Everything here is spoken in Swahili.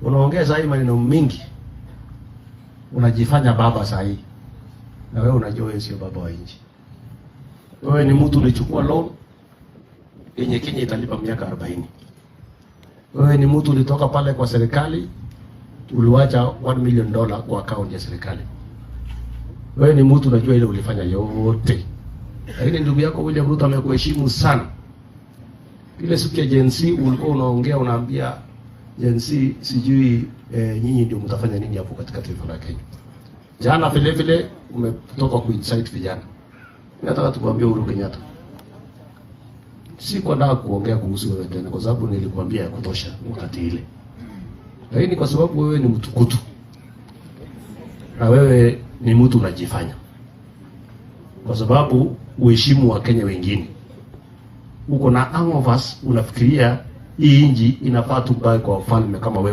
Unaongea sasa maneno mingi. Unajifanya baba sasa hii. Na wewe unajua wewe sio baba wa nchi. Wewe ni mtu ulichukua loan yenye Kenya italipa miaka 40. Wewe ni mtu ulitoka pale kwa serikali uliwacha $1 million kwa account ya serikali. Wewe ni mtu unajua ile ulifanya yote. Lakini ndugu yako William Ruto amekuheshimu sana. Ile siku ya Gen Z ulikuwa unaongea unaambia Gen Z sijui nyinyi ndio mtafanya nini hapo katika taifa la Kenya. Jana vile vile umetoka kuinsight vijana. Nataka tukwambie Uhuru Kenyatta. Si kwa nataka kuongea kuhusu wewe tena kwa sababu nilikwambia ya kutosha wakati ile. Lakini kwa sababu wewe ni mtukutu. Na wewe ni mtu unajifanya. Kwa sababu uheshimu wa Kenya wengine. Uko na angofas unafikiria hii inji inafaa tubae kwa ufalme kama wewe.